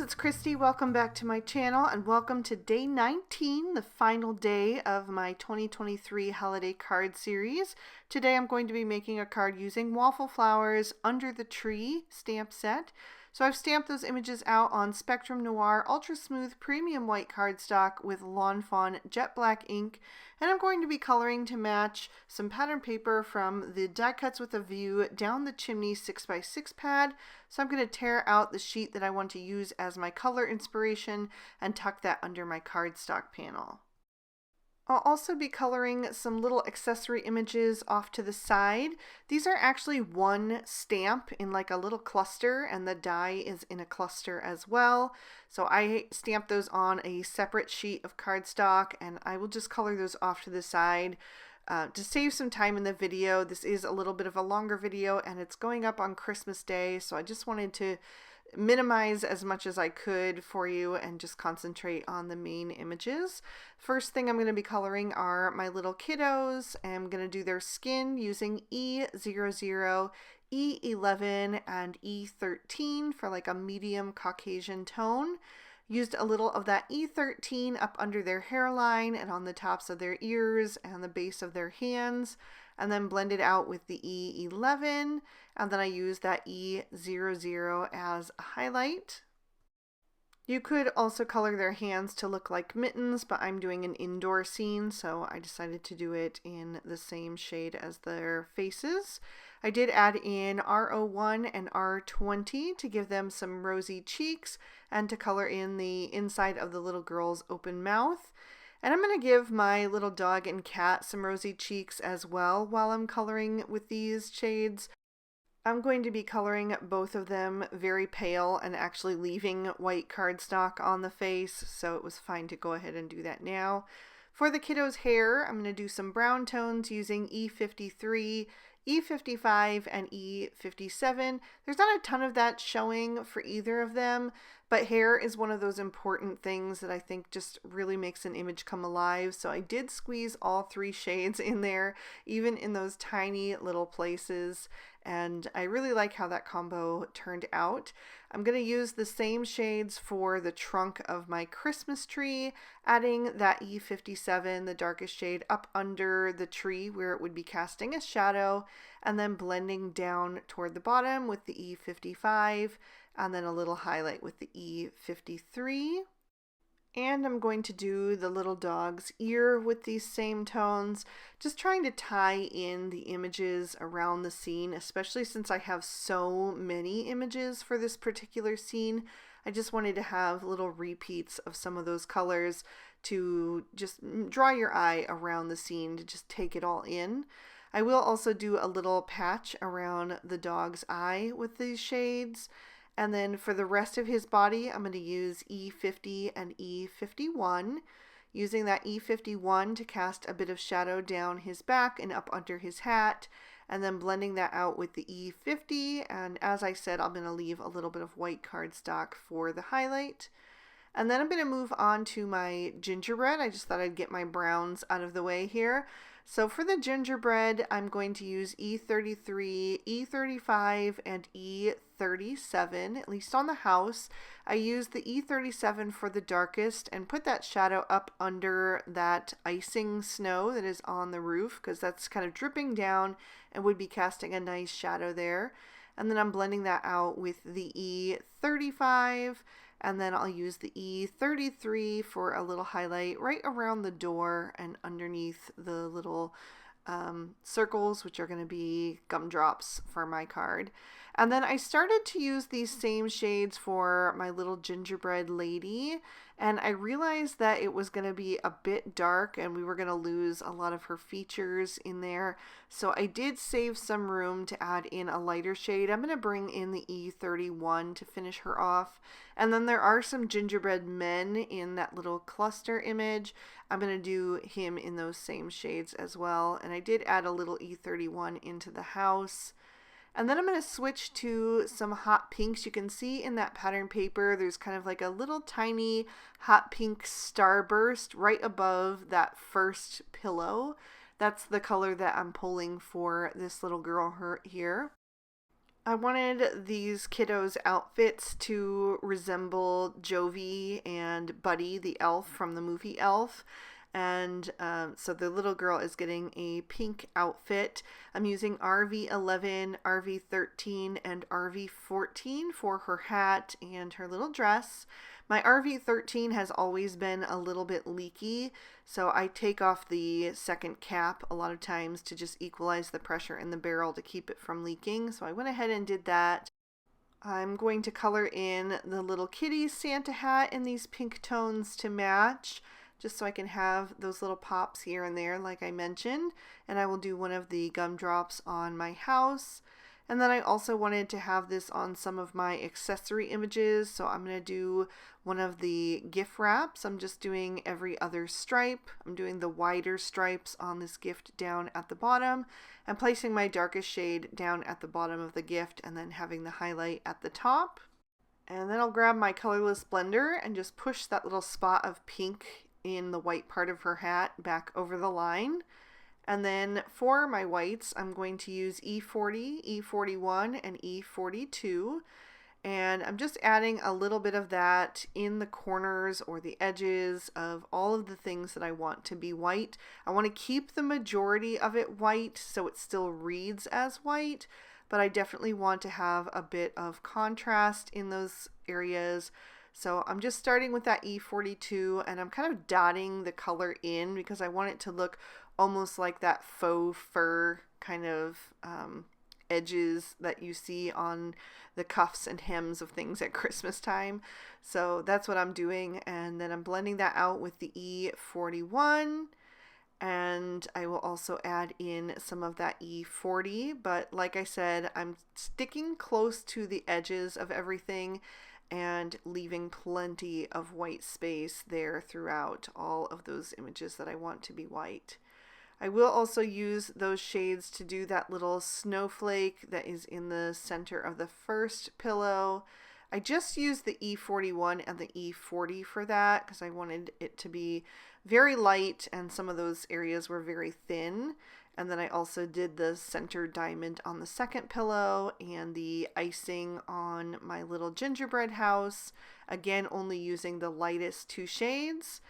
it's Christy. Welcome back to my channel and welcome to day 19, the final day of my 2023 holiday card series. Today I'm going to be making a card using Waffle Flower's Under the Tree stamp set. So I've stamped those images out on Spectrum Noir Ultra Smooth Premium White cardstock with Lawn Fawn Jet Black ink, and I'm going to be coloring to match some pattern paper from the Die Cuts with a View Down the Chimney 6x6 pad. So I'm going to tear out the sheet that I want to use as my color inspiration and tuck that under my cardstock panel. I'll also be coloring some little accessory images off to the side. These are actually one stamp in like a little cluster, and the die is in a cluster as well. So I stamped those on a separate sheet of cardstock, and I will just color those off to the side. To save some time in the video, this is a little bit of a longer video and it's going up on Christmas Day, so I just wanted to minimize as much as I could for you and just concentrate on the main images. First thing I'm going to be coloring are my little kiddos. I'm going to do their skin using E00, E11, and E13 for like a medium Caucasian tone. Used a little of that E13 up under their hairline and on the tops of their ears and the base of their hands, and then blended out with the E11, and then I used that E00 as a highlight. You could also color their hands to look like mittens, but I'm doing an indoor scene, so I decided to do it in the same shade as their faces. I did add in R01 and R20 to give them some rosy cheeks and to color in the inside of the little girl's open mouth. And I'm going to give my little dog and cat some rosy cheeks as well while I'm coloring with these shades. I'm going to be coloring both of them very pale and actually leaving white cardstock on the face, so it was fine to go ahead and do that now. For the kiddo's hair, I'm going to do some brown tones using E53, E55, and E57. There's not a ton of that showing for either of them, but hair is one of those important things that I think just really makes an image come alive. So I did squeeze all three shades in there, even in those tiny little places. And I really like how that combo turned out. I'm going to use the same shades for the trunk of my Christmas tree, adding that E57, the darkest shade, up under the tree where it would be casting a shadow, and then blending down toward the bottom with the E55, and then a little highlight with the E53. And I'm going to do the little dog's ear with these same tones, just trying to tie in the images around the scene, especially since I have so many images for this particular scene. I just wanted to have little repeats of some of those colors to just draw your eye around the scene to just take it all in. I will also do a little patch around the dog's eye with these shades. And then for the rest of his body, I'm going to use E50 and E51, using that E51 to cast a bit of shadow down his back and up under his hat, and then blending that out with the E50. And as I said, I'm going to leave a little bit of white cardstock for the highlight. And then I'm going to move on to my gingerbread. I just thought I'd get my browns out of the way here. So for the gingerbread, I'm going to use E33, E35, and E37, at least on the house. I used the E37 for the darkest and put that shadow up under that icing snow that is on the roof, because that's kind of dripping down and would be casting a nice shadow there. And then I'm blending that out with the E35, and then I'll use the E33 for a little highlight right around the door and underneath the little circles, which are going to be gumdrops for my card. And then I started to use these same shades for my little gingerbread lady, and I realized that it was going to be a bit dark and we were going to lose a lot of her features in there. So I did save some room to add in a lighter shade. I'm going to bring in the E31 to finish her off. And then there are some gingerbread men in that little cluster image. I'm going to do him in those same shades as well. And I did add a little E31 into the house. And then I'm going to switch to some hot pinks. You can see in that pattern paper, there's kind of like a little tiny hot pink starburst right above that first pillow. That's the color that I'm pulling for this little girl here. I wanted these kiddos' outfits to resemble Jovi and Buddy the elf from the movie Elf. And so the little girl is getting a pink outfit. I'm using RV11, RV13, and RV14 for her hat and her little dress. My RV13 has always been a little bit leaky, so I take off the second cap a lot of times to just equalize the pressure in the barrel to keep it from leaking. So I went ahead and did that. I'm going to color in the little kitty Santa hat in these pink tones to match, just so I can have those little pops here and there like I mentioned. And I will do one of the gumdrops on my house. And then I also wanted to have this on some of my accessory images, so I'm going to do one of the gift wraps. I'm just doing every other stripe. I'm doing the wider stripes on this gift down at the bottom and placing my darkest shade down at the bottom of the gift and then having the highlight at the top. And then I'll grab my colorless blender and just push that little spot of pink in the white part of her hat back over the line. And then for my whites, I'm going to use E40, E41, and E42. And I'm just adding a little bit of that in the corners or the edges of all of the things that I want to be white. I want to keep the majority of it white so it still reads as white, but I definitely want to have a bit of contrast in those areas. So I'm just starting with that E42 and I'm kind of dotting the color in because I want it to look almost like that faux fur kind of edges that you see on the cuffs and hems of things at Christmas time. So that's what I'm doing, and then I'm blending that out with the E41, and I will also add in some of that E40, but like I said, I'm sticking close to the edges of everything and leaving plenty of white space there throughout all of those images that I want to be white. I will also use those shades to do that little snowflake that is in the center of the first pillow. I just used the E41 and the E40 for that because I wanted it to be very light and some of those areas were very thin. And then I also did the center diamond on the second pillow and the icing on my little gingerbread house, again only using the lightest two shades.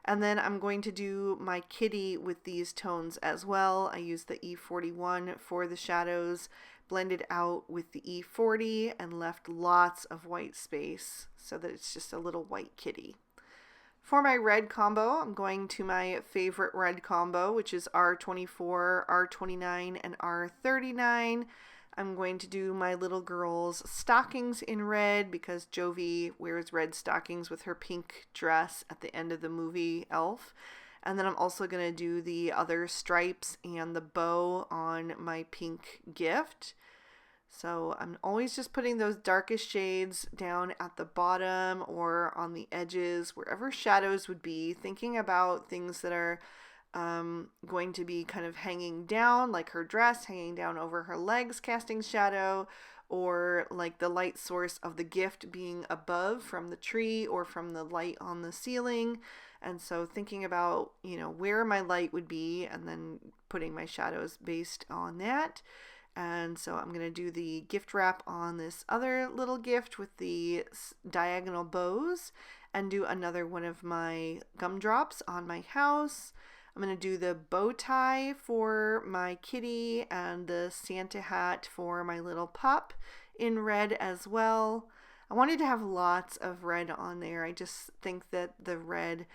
And then I'm going to do my kitty with these tones as well. I used the E41 for the shadows, blended out with the E40, and left lots of white space so that it's just a little white kitty. For my red combo, I'm going to my favorite red combo, which is R24, R29, and R39. I'm going to do my little girl's stockings in red because Jovi wears red stockings with her pink dress at the end of the movie Elf. And then I'm also going to do the other stripes and the bow on my pink gift. So I'm always just putting those darkest shades down at the bottom or on the edges, wherever shadows would be, thinking about things that are going to be kind of hanging down, like her dress hanging down over her legs, casting shadow, or like the light source of the gift being above from the tree or from the light on the ceiling. And so thinking about, where my light would be and then putting my shadows based on that. And so I'm going to do the gift wrap on this other little gift with the diagonal bows and do another one of my gumdrops on my house. I'm going to do the bow tie for my kitty and the Santa hat for my little pup in red as well. I wanted to have lots of red on there. I just think that the red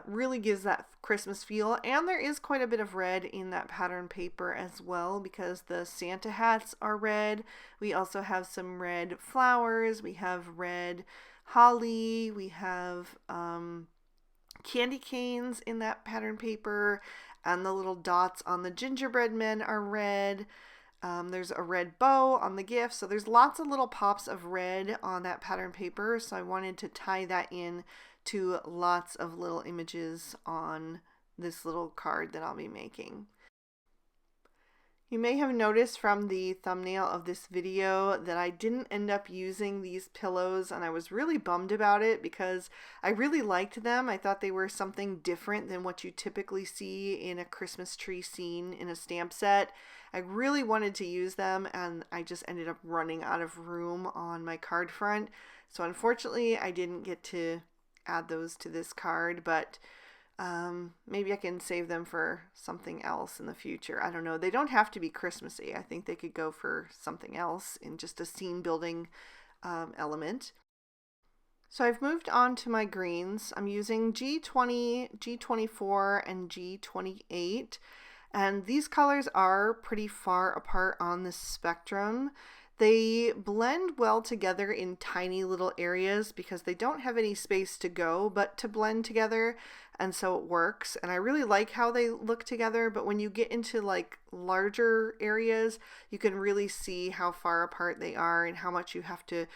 really gives that Christmas feel, and there is quite a bit of red in that pattern paper as well because the Santa hats are red. We also have some red flowers. We have red holly. We have candy canes in that pattern paper, and the little dots on the gingerbread men are red. There's a red bow on the gift, so there's lots of little pops of red on that pattern paper, so I wanted to tie that in to lots of little images on this little card that I'll be making. You may have noticed from the thumbnail of this video that I didn't end up using these pillows, and I was really bummed about it because I really liked them. I thought they were something different than what you typically see in a Christmas tree scene in a stamp set. I really wanted to use them, and I just ended up running out of room on my card front. So unfortunately, I didn't get to add those to this card, but maybe I can save them for something else in the future. I don't know. They don't have to be Christmassy. I think they could go for something else in just a scene building element. So I've moved on to my greens. I'm using G20, G24, and G28. And these colors are pretty far apart on the spectrum. They blend well together in tiny little areas because they don't have any space to go but to blend together, and so it works. And I really like how they look together, but when you get into like larger areas, you can really see how far apart they are and how much you have to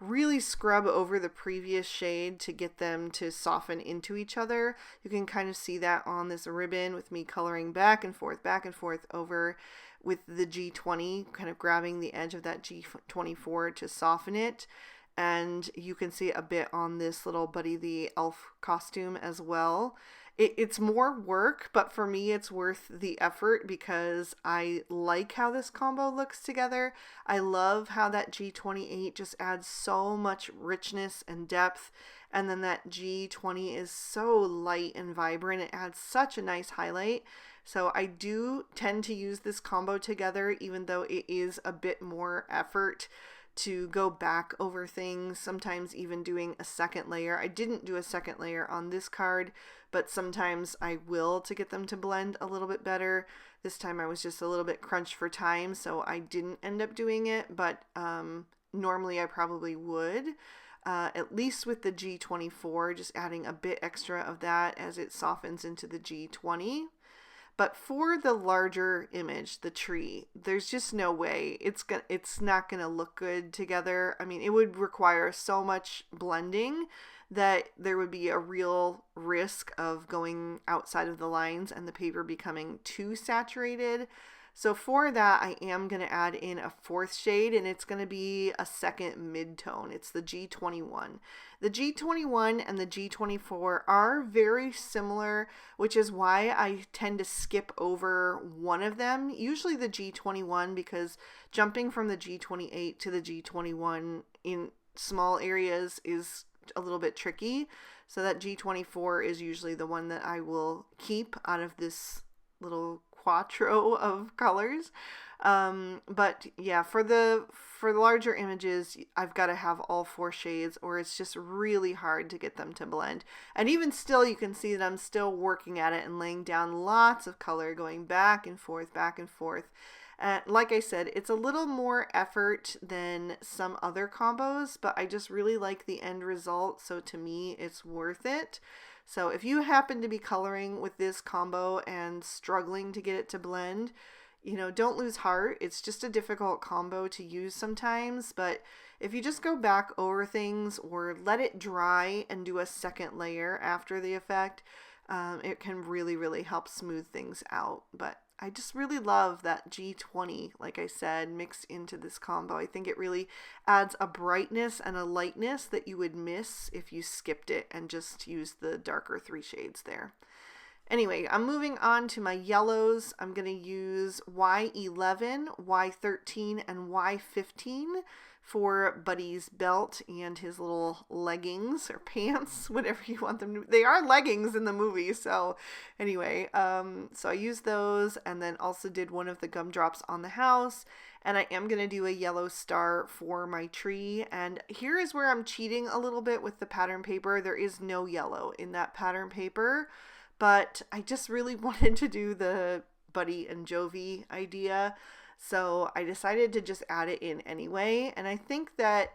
really scrub over the previous shade to get them to soften into each other. You can kind of see that on this ribbon with me coloring back and forth over with the G20, kind of grabbing the edge of that G24 to soften it. And you can see a bit on this little Buddy the Elf costume as well. It's more work, but for me it's worth the effort because I like how this combo looks together. I love how that G28 just adds so much richness and depth, and then that G20 is so light and vibrant. It adds such a nice highlight. So I do tend to use this combo together, even though it is a bit more effort to go back over things, sometimes even doing a second layer. I didn't do a second layer on this card, but sometimes I will to get them to blend a little bit better. This time I was just a little bit crunched for time, so I didn't end up doing it, but normally I probably would. At least with the G24, just adding a bit extra of that as it softens into the G20. But for the larger image, the tree, there's just no way it's not gonna look good together. I mean, it would require so much blending that there would be a real risk of going outside of the lines and the paper becoming too saturated. So for that, I am going to add in a fourth shade, and it's going to be a second mid-tone. It's the G21. The G21 and the G24 are very similar, which is why I tend to skip over one of them, usually the G21, because jumping from the G28 to the G21 in small areas is a little bit tricky. So that G24 is usually the one that I will keep out of this little quattro of colors. But yeah, for the larger images, I've got to have all four shades, or it's just really hard to get them to blend. And even still, you can see that I'm still working at it and laying down lots of color, going back and forth, back and forth. Like I said, it's a little more effort than some other combos, but I just really like the end result, so to me, it's worth it. So if you happen to be coloring with this combo and struggling to get it to blend, you know, don't lose heart. It's just a difficult combo to use sometimes, but if you just go back over things or let it dry and do a second layer after the effect, it can really, really help smooth things out. But I just really love that G20, like I said, mixed into this combo. I think it really adds a brightness and a lightness that you would miss if you skipped it and just used the darker three shades there. Anyway, I'm moving on to my yellows. I'm going to use Y11, Y13, and Y15 for Buddy's belt and his little leggings or pants, whatever you want them to. They are leggings in the movie, so anyway, so I used those, and then also did one of the gumdrops on the house, and I am going to do a yellow star for my tree. And here is where I'm cheating a little bit with the pattern paper. There is no yellow in that pattern paper, but I just really wanted to do the Buddy and Jovi idea, so I decided to just add it in anyway. And I think that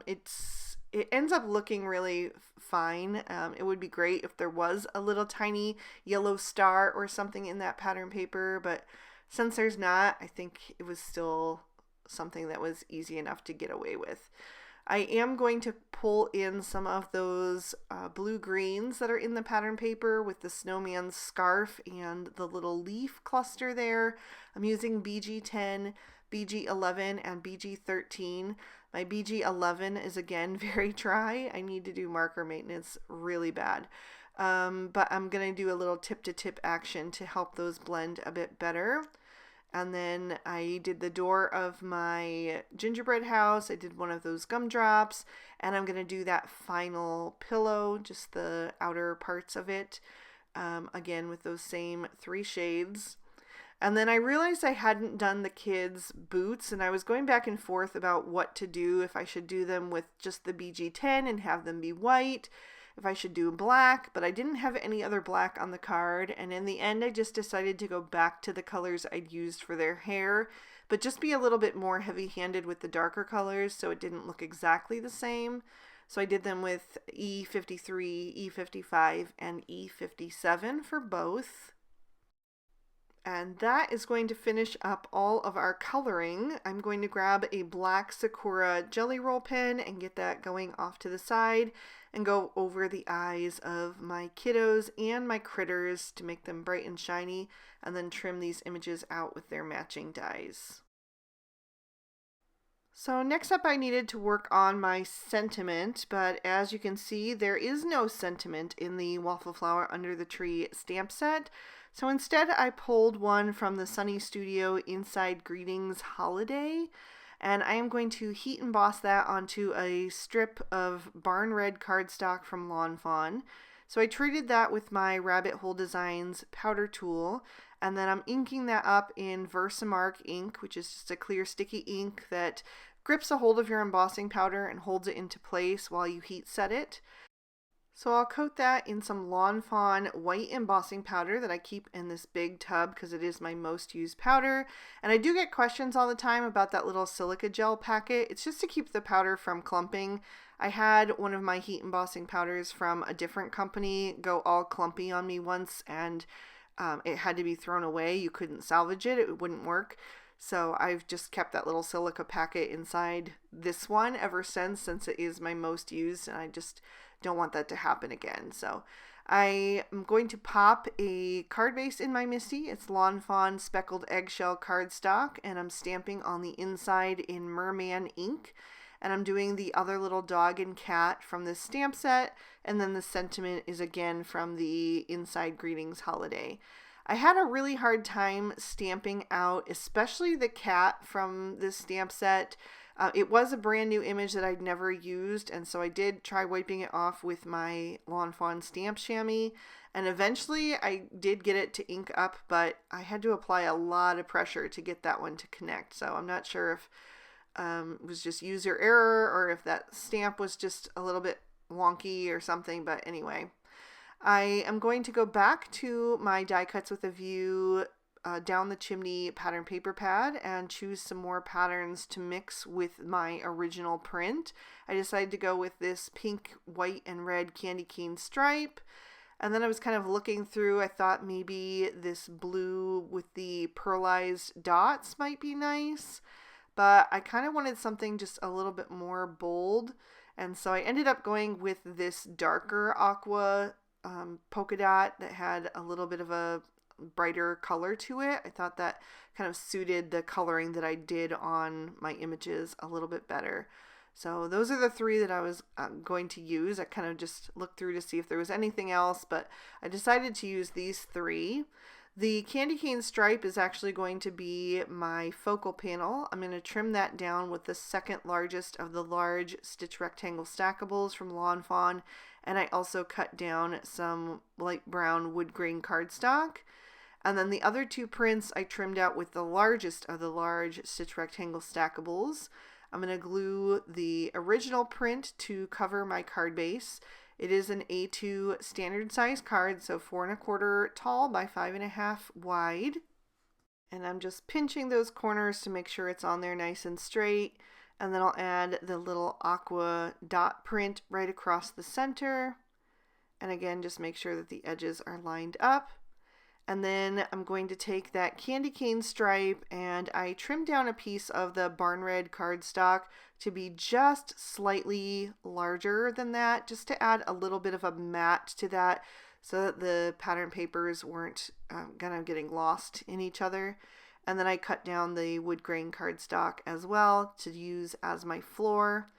it ends up looking really fine. It would be great if there was a little tiny yellow star or something in that pattern paper, but since there's not, I think it was still something that was easy enough to get away with. I am going to pull in some of those blue greens that are in the pattern paper with the snowman's scarf and the little leaf cluster there. I'm using BG10, BG11, and BG13. My BG11 is again very dry. I need to do marker maintenance really bad. But I'm going to do a little tip-to-tip action to help those blend a bit better. And then I did the door of my gingerbread house. I did one of those gumdrops. And I'm going to do that final pillow, just the outer parts of it, again with those same 3 shades. And then I realized I hadn't done the kids' boots, and I was going back and forth about what to do, if I should do them with just the BG10 and have them be white, if I should do black, but I didn't have any other black on the card, and in the end I just decided to go back to the colors I'd used for their hair, but just be a little bit more heavy-handed with the darker colors so it didn't look exactly the same. So I did them with E53, E55, and E57 for both. And that is going to finish up all of our coloring. I'm going to grab a black Sakura jelly roll pen and get that going off to the side and go over the eyes of my kiddos and my critters to make them bright and shiny, and then trim these images out with their matching dies. So next up I needed to work on my sentiment, but as you can see there is no sentiment in the Waffle Flower Under the Tree stamp set. So instead I pulled one from the Sunny Studio Inside Greetings Holiday, and I am going to heat emboss that onto a strip of Barn Red cardstock from Lawn Fawn. So I treated that with my Rabbit Hole Designs powder tool, and then I'm inking that up in Versamark ink, which is just a clear sticky ink that grips a hold of your embossing powder and holds it into place while you heat set it. So I'll coat that in some Lawn Fawn white embossing powder that I keep in this big tub because it is my most used powder. And I do get questions all the time about that little silica gel packet. It's just to keep the powder from clumping. I had one of my heat embossing powders from a different company go all clumpy on me once, and it had to be thrown away. You couldn't salvage it. It wouldn't work. So I've just kept that little silica packet inside this one ever since it is my most used, and I just don't want that to happen again. So I am going to pop a card base in my MISTI. It's Lawn Fawn Speckled Eggshell cardstock, and I'm stamping on the inside in Merman ink. And I'm doing the other little dog and cat from this stamp set, and then the sentiment is again from the Inside Greetings Holiday. I had a really hard time stamping out, especially the cat from this stamp set. It was a brand new image that I'd never used, and so I did try wiping it off with my Lawn Fawn stamp chamois, and eventually I did get it to ink up, but I had to apply a lot of pressure to get that one to connect. So I'm not sure if it was just user error or if that stamp was just a little bit wonky or something, but anyway. I am going to go back to my die cuts with a view down the chimney pattern paper pad and choose some more patterns to mix with my original print. I decided to go with this pink, white, and red candy cane stripe. And then I was kind of looking through, I thought maybe this blue with the pearlized dots might be nice. But I kind of wanted something just a little bit more bold. And so I ended up going with this darker aqua polka dot that had a little bit of a brighter color to it. I thought that kind of suited the coloring that I did on my images a little bit better. So those are the 3 that I was going to use. I kind of just looked through to see if there was anything else, but I decided to use these 3. The candy cane stripe is actually going to be my focal panel. I'm going to trim that down with the second largest of the large stitch rectangle stackables from Lawn Fawn, and I also cut down some light brown wood grain cardstock. And then the other 2 prints I trimmed out with the largest of the large stitch rectangle stackables. I'm going to glue the original print to cover my card base. It is an A2 standard size card, so 4 1/4 tall by 5 1/2 wide. And I'm just pinching those corners to make sure it's on there nice and straight. And then I'll add the little aqua dot print right across the center. And again, just make sure that the edges are lined up. And then I'm going to take that candy cane stripe and I trimmed down a piece of the barn red cardstock to be just slightly larger than that, just to add a little bit of a mat to that so that the pattern papers weren't kind of getting lost in each other. And then I cut down the wood grain cardstock as well to use as my floor.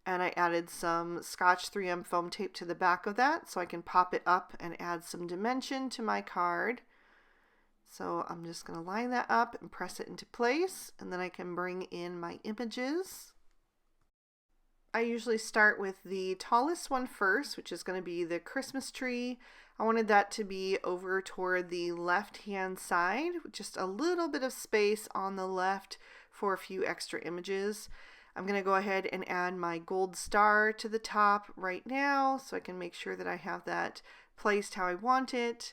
And I added some Scotch 3M foam tape to the back of that so I can pop it up and add some dimension to my card. So I'm just going to line that up and press it into place, and then I can bring in my images. I usually start with the tallest one first, which is going to be the Christmas tree. I wanted that to be over toward the left-hand side, with just a little bit of space on the left for a few extra images. I'm going to go ahead and add my gold star to the top right now so I can make sure that I have that placed how I want it.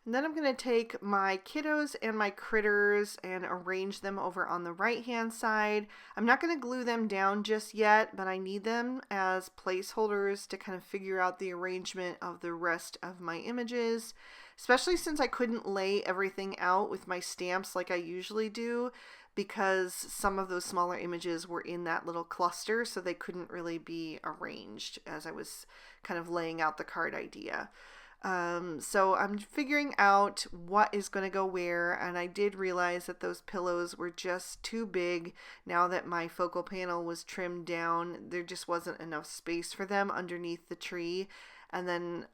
And then I'm going to take my kiddos and my critters and arrange them over on the right hand side. I'm not going to glue them down just yet, but I need them as placeholders to kind of figure out the arrangement of the rest of my images, especially since I couldn't lay everything out with my stamps like I usually do, because some of those smaller images were in that little cluster, so they couldn't really be arranged as I was kind of laying out the card idea. So I'm figuring out what is going to go where, and I did realize that those pillows were just too big. Now that my focal panel was trimmed down, there just wasn't enough space for them underneath the tree. And then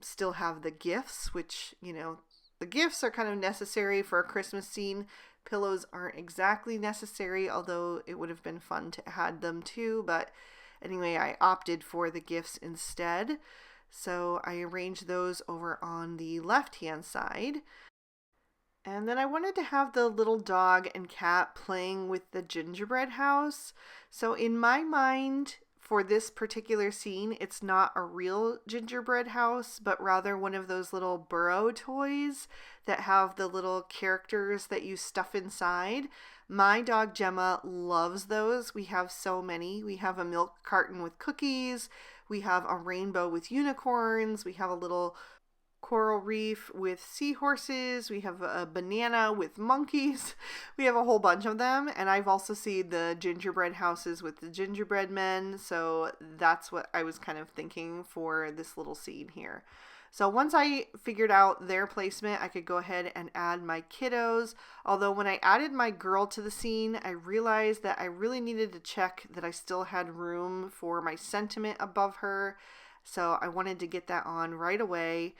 still have the gifts, which, you know, the gifts are kind of necessary for a Christmas scene. Pillows aren't exactly necessary, although it would have been fun to add them too. But anyway, I opted for the gifts instead. So I arranged those over on the left-hand side. And then I wanted to have the little dog and cat playing with the gingerbread house. So in my mind, for this particular scene, it's not a real gingerbread house, but rather one of those little burrow toys that have the little characters that you stuff inside. My dog Gemma loves those. We have so many. We have a milk carton with cookies. We have a rainbow with unicorns. We have a little coral reef with seahorses. We have a banana with monkeys. We have a whole bunch of them. And I've also seen the gingerbread houses with the gingerbread men. So that's what I was kind of thinking for this little scene here. So once I figured out their placement, I could go ahead and add my kiddos. Although when I added my girl to the scene, I realized that I really needed to check that I still had room for my sentiment above her. So I wanted to get that on right away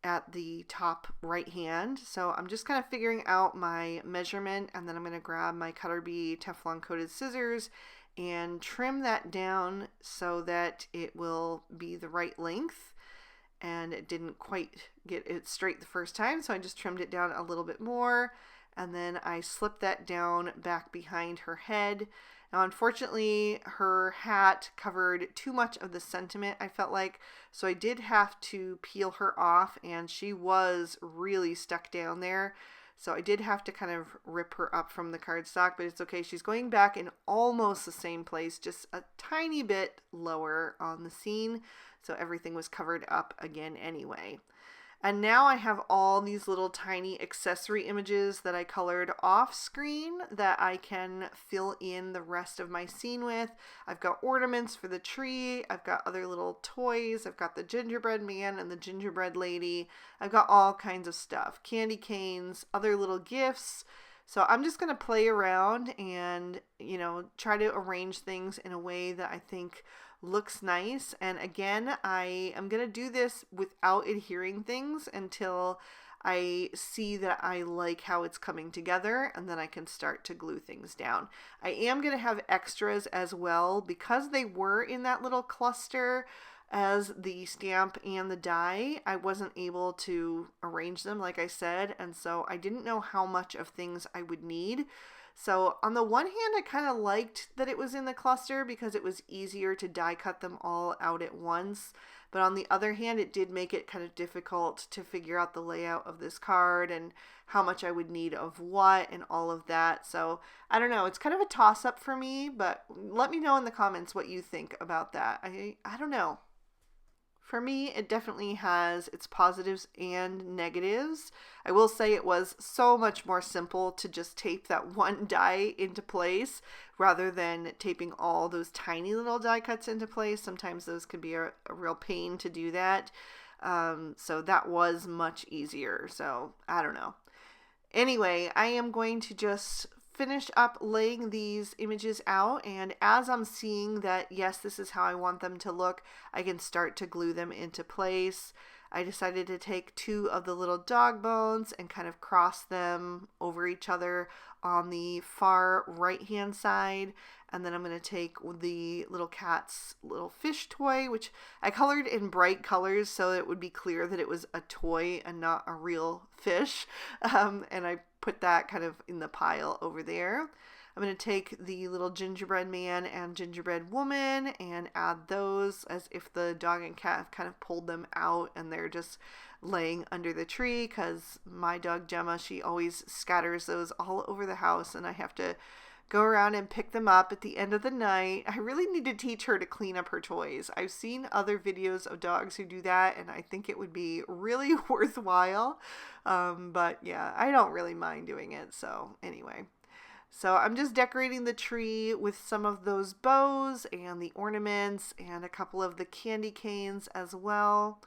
at the top right hand. So I'm just kind of figuring out my measurement, and then I'm going to grab my Cutter Bee Teflon coated scissors and trim that down so that it will be the right length. And it didn't quite get it straight the first time, so I just trimmed it down a little bit more, and then I slipped that down back behind her head. Now, unfortunately, her hat covered too much of the sentiment, I felt like, so I did have to peel her off, and she was really stuck down there. So I did have to kind of rip her up from the cardstock, but it's okay. She's going back in almost the same place, just a tiny bit lower on the scene. So everything was covered up again anyway. And now I have all these little tiny accessory images that I colored off screen that I can fill in the rest of my scene with. I've got ornaments for the tree. I've got other little toys. I've got the gingerbread man and the gingerbread lady. I've got all kinds of stuff. Candy canes, other little gifts. So I'm just going to play around and, you know, try to arrange things in a way that I think looks nice. And again, I am going to do this without adhering things until I see that I like how it's coming together, and then I can start to glue things down. I am going to have extras as well because they were in that little cluster as the stamp and the die. I wasn't able to arrange them like I said, and so I didn't know how much of things I would need. So on the one hand, I kind of liked that it was in the cluster because it was easier to die cut them all out at once. But on the other hand, it did make it kind of difficult to figure out the layout of this card and how much I would need of what and all of that. So I don't know. It's kind of a toss-up for me, but let me know in the comments what you think about that. I don't know. For me, it definitely has its positives and negatives. I will say it was so much more simple to just tape that one die into place rather than taping all those tiny little die cuts into place. Sometimes those could be a real pain to do that. So that was much easier. So I don't know. Anyway, I am going to just finish up laying these images out, and as I'm seeing that yes, this is how I want them to look, I can start to glue them into place. I decided to take 2 of the little dog bones and kind of cross them over each other on the far right hand side, and then I'm going to take the little cat's little fish toy, which I colored in bright colors so it would be clear that it was a toy and not a real fish, and I put that kind of in the pile over there. I'm going to take the little gingerbread man and gingerbread woman and add those as if the dog and cat have kind of pulled them out and they're just laying under the tree, because my dog Gemma, she always scatters those all over the house and I have to go around and pick them up at the end of the night. I really need to teach her to clean up her toys. I've seen other videos of dogs who do that and I think it would be really worthwhile. But yeah, I don't really mind doing it. So anyway. So I'm just decorating the tree with some of those bows and the ornaments and a couple of the candy canes as well.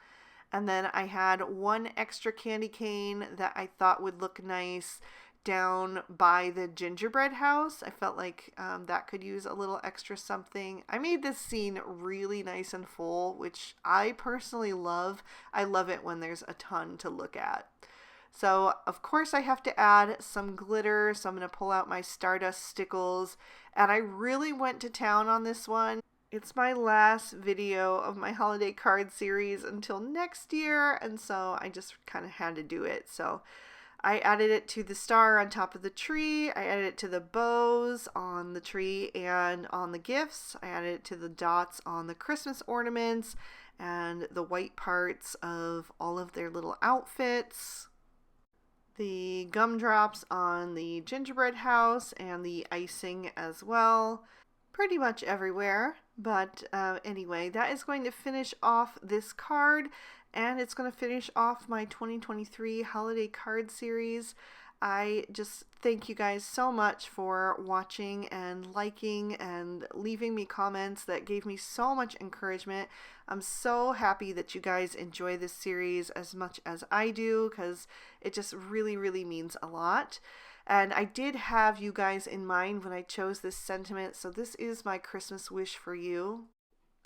And then I had one extra candy cane that I thought would look nice down by the gingerbread house. I felt like that could use a little extra something. I made this scene really nice and full, which I personally love. I love it when there's a ton to look at. So, of course, I have to add some glitter, so I'm going to pull out my Stardust Stickles, and I really went to town on this one. It's my last video of my holiday card series until next year, and so I just kind of had to do it. So, I added it to the star on top of the tree, I added it to the bows on the tree and on the gifts, I added it to the dots on the Christmas ornaments, and the white parts of all of their little outfits, the gumdrops on the gingerbread house, and the icing as well. Pretty much everywhere. But anyway, that is going to finish off this card, and it's going to finish off my 2023 holiday card series. I just thank you guys so much for watching and liking and leaving me comments that gave me so much encouragement. I'm so happy that you guys enjoy this series as much as I do, because it just really, really means a lot. And I did have you guys in mind when I chose this sentiment, so this is my Christmas wish for you.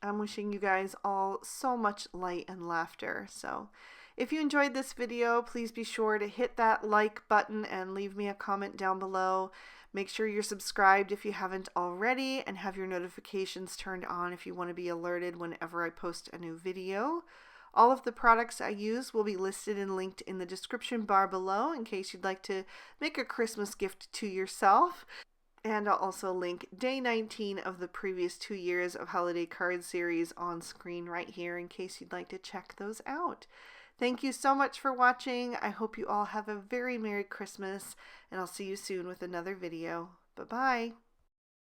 I'm wishing you guys all so much light and laughter. So if you enjoyed this video, please be sure to hit that like button and leave me a comment down below. Make sure you're subscribed if you haven't already, and have your notifications turned on if you want to be alerted whenever I post a new video. All of the products I use will be listed and linked in the description bar below in case you'd like to make a Christmas gift to yourself. And I'll also link day 19 of the previous 2 years of holiday card series on screen right here in case you'd like to check those out. Thank you so much for watching. I hope you all have a very Merry Christmas, and I'll see you soon with another video. Bye-bye.